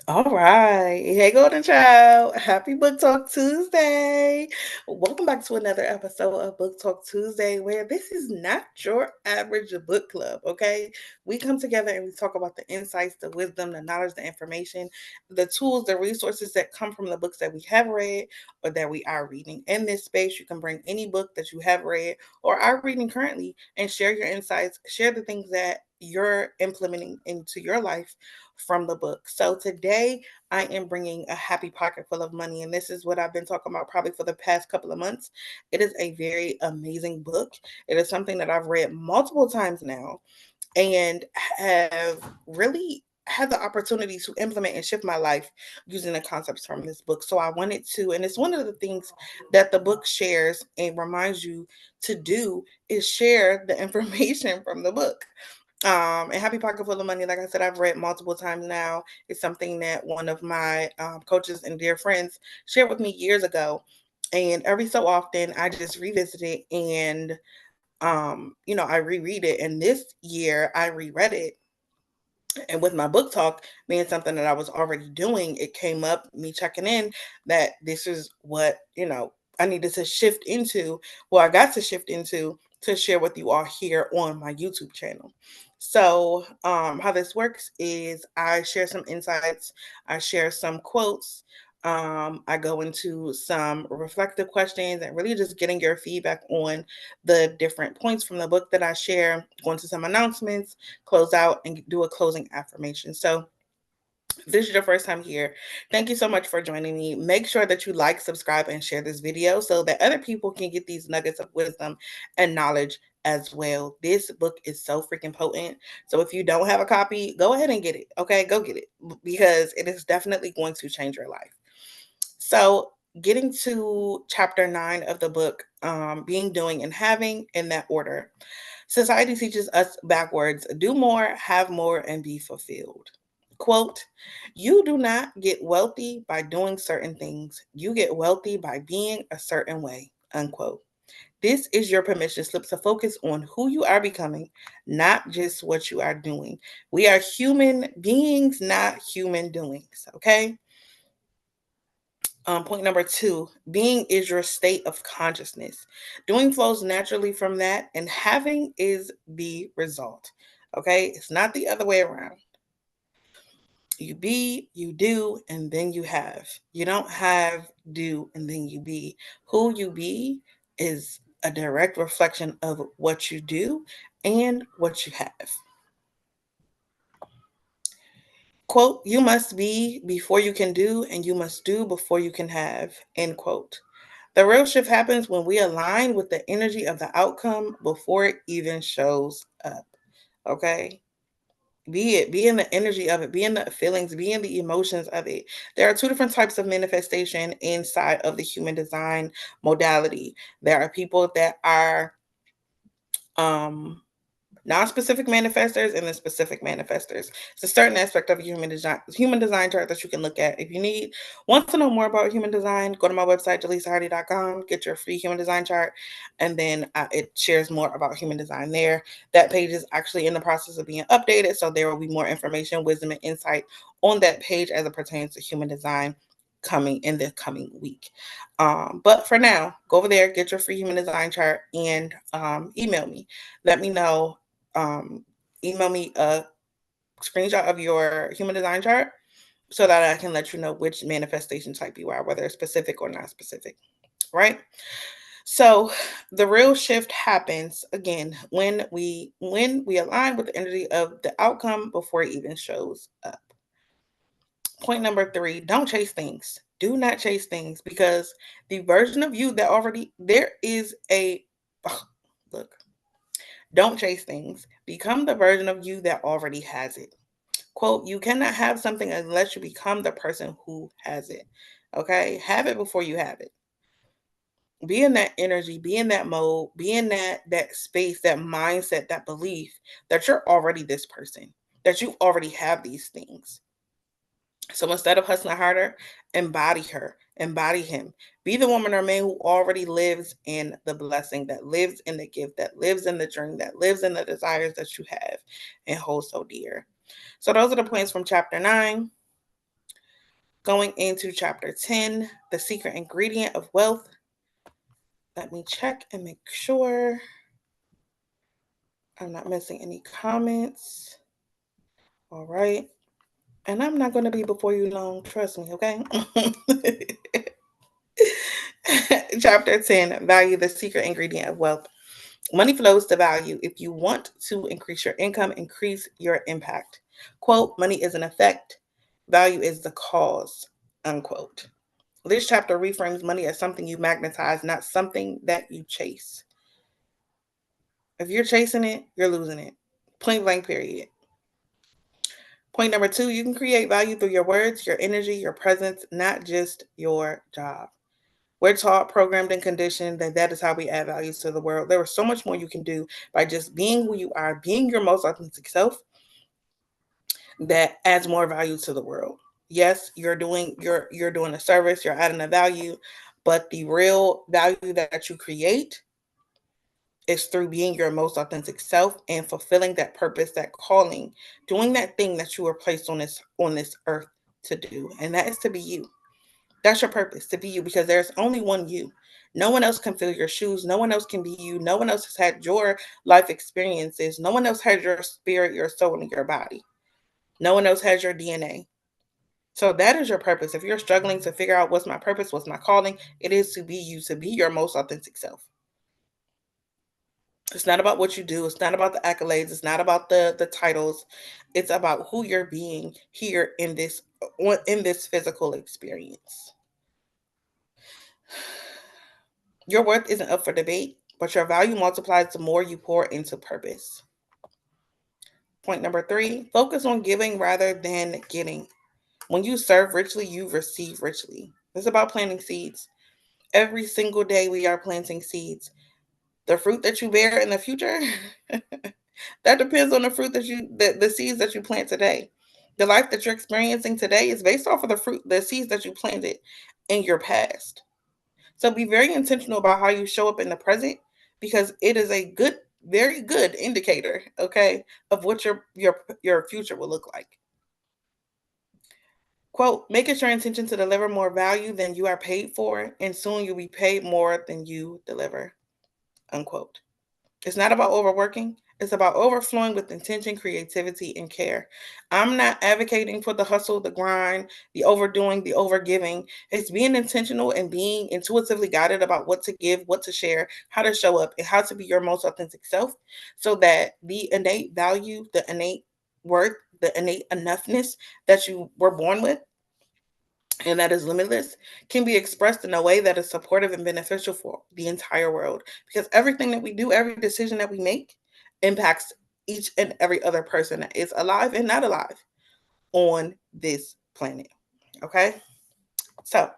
All right. Hey, Golden Child. Happy Book Talk Tuesday. Welcome back to another episode of Book Talk Tuesday, where this is not your average book club, okay? We come together and we talk about the insights, the wisdom, the knowledge, the information, the tools, the resources that come from the books that we have read or that we are reading. In this space, you can bring any book that you have read or are reading currently and share your insights, share the things that you're implementing into your life from the book. So today I am bringing a happy pocket full of money, and this is what I've been talking about probably for the past couple of months. It is a very amazing book. It is something that I've read multiple times now and have really had the opportunity to implement and shift my life using the concepts from this book. So I wanted to, and it's one of the things that the book shares and reminds you to do is share the information from the book. And Happy Pocket Full of Money, like I said, I've read multiple times now. It's something that one of my coaches and dear friends shared with me years ago. And every so often, I just revisit it and, I reread it. And this year, I reread it, and with my book talk being something that I was already doing, it came up me checking in that this is what, I needed to shift into, well, I got to shift into to share with you all here on my YouTube channel. So, how this works is I share some insights, I share some quotes, I go into some reflective questions and really just getting your feedback on the different points from the book that I share, go into some announcements, close out, and do a closing affirmation. So, if this is your first time here, thank you so much for joining me. Make sure that you like, subscribe, and share this video so that other people can get these nuggets of wisdom and knowledge as well. This book is so freaking potent. So if you don't have a copy, go ahead and get it. Okay, go get it because it is definitely going to change your life. So, getting to chapter 9 of the book, being, doing, and having in that order. Society teaches us backwards: do more, have more, and be fulfilled. Quote, you do not get wealthy by doing certain things, you get wealthy by being a certain way. Unquote. This is your permission slip to focus on who you are becoming, not just what you are doing. We are human beings, not human doings. Okay. Point number two, being is your state of consciousness. Doing flows naturally from that, and having is the result. Okay, it's not the other way around. You be, you do, and then you have. You don't have, do, and then you be. Who you be is a direct reflection of what you do and what you have. Quote, you must be before you can do, and you must do before you can have. End quote. The real shift happens when we align with the energy of the outcome before it even shows up. Okay? Be in the energy of it, be in the feelings, be in the emotions of it. There are two different types of manifestation inside of the human design modality. There are people that are um non-specific manifestors and then specific manifestors. It's a certain aspect of a human design chart that you can look at. If you want to know more about human design, go to my website, jaleesahardy.com, get your free human design chart, and then it shares more about human design there. That page is actually in the process of being updated, so there will be more information, wisdom, and insight on that page as it pertains to human design coming in the coming week. But for now, go over there, get your free human design chart, and email me. Let me know. Um, Email me a screenshot of your human design chart so that I can let you know which manifestation type you are, whether it's specific or not specific. Right? So the real shift happens again when we align with the energy of the outcome before it even shows up. Point number three, don't chase things. Do not chase things because the version of you that already there is a ugh, look, don't chase things. Become the version of you that already has it. Quote, you cannot have something unless you become the person who has it. Okay? Have it before you have it. Be in that energy, be in that mode, be in that space, that mindset, that belief that you're already this person, that you already have these things. So instead of hustling harder, embody her, embody him. Be the woman or man who already lives in the blessing, that lives in the gift, that lives in the dream, that lives in the desires that you have and hold so dear. So those are the points from chapter 9. Going into chapter 10, the secret ingredient of wealth. Let me check and make sure I'm not missing any comments. All right. And I'm not going to be before you long. Trust me, okay? Chapter 10, value, the secret ingredient of wealth. Money flows to value. If you want to increase your income, increase your impact. Quote, money is an effect, value is the cause, unquote. This chapter reframes money as something you magnetize, not something that you chase. If you're chasing it, you're losing it. Point blank, period. Point number 2, you can create value through your words, your energy, your presence, not just your job. We're taught, programmed, and conditioned that is how we add values to the world. There is so much more you can do by just being who you are, being your most authentic self, that adds more value to the world. Yes, you're doing a service, you're adding a value, but the real value that you create is through being your most authentic self and fulfilling that purpose, that calling, doing that thing that you were placed on this earth to do, and that is to be you. That's your purpose, to be you, because there's only one you. No one else can fill your shoes. No one else can be you. No one else has had your life experiences. No one else has your spirit, your soul, and your body. No one else has your DNA. So that is your purpose. If you're struggling to figure out what's my purpose, what's my calling, it is to be you, to be your most authentic self. It's not about what you do. It's not about the accolades. It's not about the titles. It's about who you're being here in this physical experience. Your worth isn't up for debate, but your value multiplies the more you pour into purpose. Point number 3, focus on giving rather than getting. When you serve richly, you receive richly. It's about planting seeds. Every single day we are planting seeds. The fruit that you bear in the future, that depends on the seeds that you plant today. The life that you're experiencing today is based off of the seeds that you planted in your past. So be very intentional about how you show up in the present, because it is a good, very good indicator, okay, of what your future will look like. Quote, make it your intention to deliver more value than you are paid for, and soon you'll be paid more than you deliver. Unquote. It's not about overworking. It's about overflowing with intention, creativity, and care. I'm not advocating for the hustle, the grind, the overdoing, the overgiving. It's being intentional and being intuitively guided about what to give, what to share, how to show up, and how to be your most authentic self, so that the innate value, the innate worth, the innate enoughness that you were born with and that is limitless can be expressed in a way that is supportive and beneficial for the entire world. Because everything that we do, every decision that we make impacts each and every other person that is alive and not alive on this planet. Okay? So,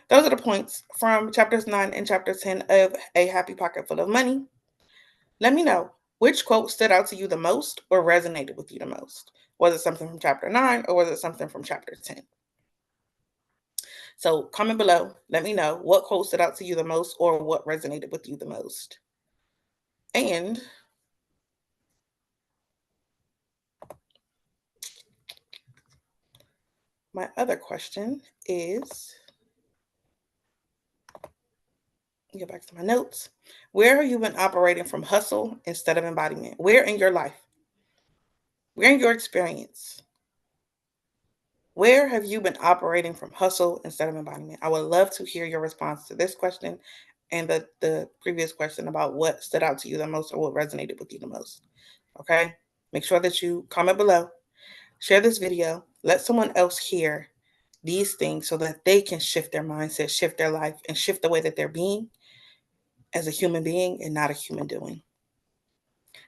those are the points from chapters 9 and chapter 10 of A Happy Pocket Full of Money. Let me know which quote stood out to you the most or resonated with you the most. Was it something from chapter 9 or was it something from chapter 10? So comment below. Let me know what quote stood out to you the most or what resonated with you the most. And my other question is, get back to my notes. Where have you been operating from hustle instead of embodiment? Where in your life? Where in your experience? Where have you been operating from hustle instead of embodiment? I would love to hear your response to this question and the previous question about what stood out to you the most or what resonated with you the most. Okay? Make sure that you comment below. Share this video. Let someone else hear these things so that they can shift their mindset, shift their life, and shift the way that they're being as a human being and not a human doing.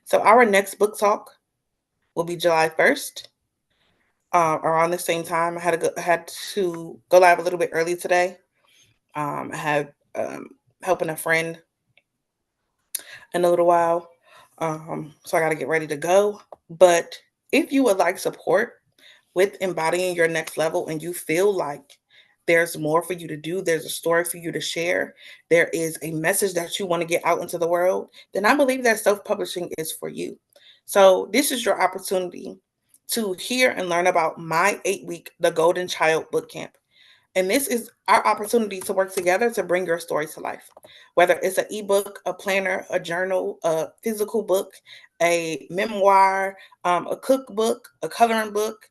So our next book talk will be July 1st, around the same time. I had to go live a little bit early today. I have helping a friend in a little while, so I got to get ready to go. But if you would like support with embodying your next level and you feel like there's more for you to do, there's a story for you to share, there is a message that you want to get out into the world, then I believe that self-publishing is for you. So this is your opportunity to hear and learn about my 8-week The Golden Child Bootcamp. And this is our opportunity to work together to bring your story to life. Whether it's an ebook, a planner, a journal, a physical book, a memoir, a cookbook, a coloring book,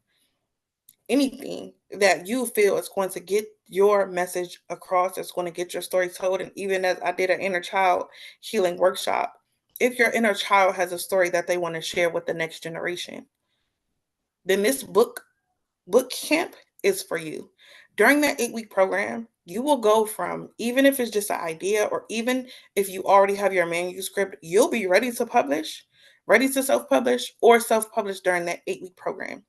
anything that you feel is going to get your message across, it's going to get your story told. And even as I did an inner child healing workshop, if your inner child has a story that they want to share with the next generation, then this book camp is for you. During that 8-week program, you will go from, even if it's just an idea, or even if you already have your manuscript, you'll be ready to publish, ready to self publish, or self publish during that 8-week program.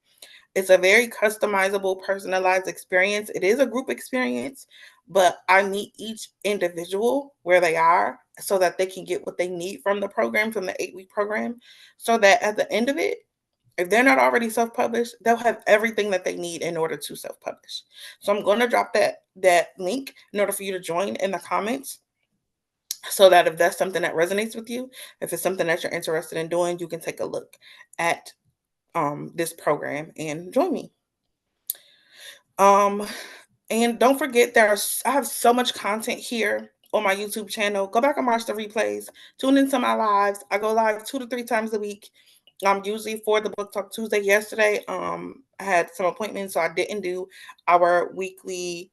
It's a very customizable, personalized experience. It is a group experience, but I meet each individual where they are so that they can get what they need from the program, from the 8-week program, so that at the end of it, if they're not already self-published, they'll have everything that they need in order to self-publish. So I'm going to drop that link in order for you to join in the comments, so that if that's something that resonates with you, if it's something that you're interested in doing, you can take a look at this program and join me. Um, and don't forget, I have so much content here on my YouTube channel. Go back and watch the replays. Tune into my lives. I go live 2 to 3 times a week. Usually for the Book Talk Tuesday. Yesterday, I had some appointments, so I didn't do our weekly,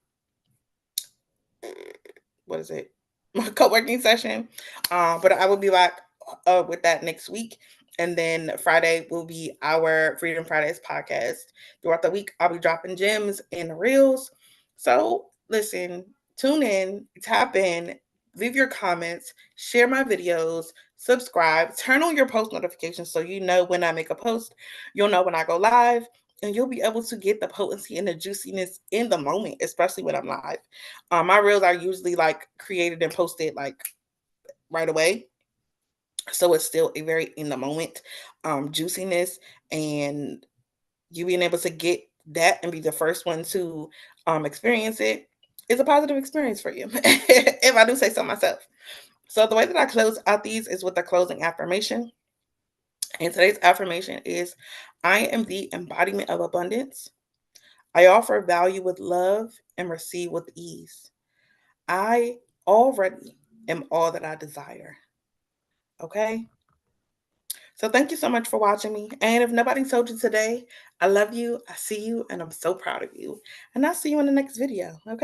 what is it, my co-working session. But I will be back with that next week. And then Friday will be our Freedom Fridays podcast. Throughout the week, I'll be dropping gems and reels. So listen, tune in, tap in, leave your comments, share my videos, subscribe, turn on your post notifications so you know when I make a post. You'll know when I go live, and you'll be able to get the potency and the juiciness in the moment, especially when I'm live. My reels are usually like created and posted like right away, so it's still a very in the moment juiciness, and you being able to get that and be the first one to experience it is a positive experience for you, if I do say so myself. So the way that I close out these is with a closing affirmation. And today's affirmation is, I am the embodiment of abundance. I offer value with love and receive with ease. I already am all that I desire. Okay? So thank you so much for watching me. And if nobody told you today, I love you, I see you, and I'm so proud of you. And I'll see you in the next video. Okay?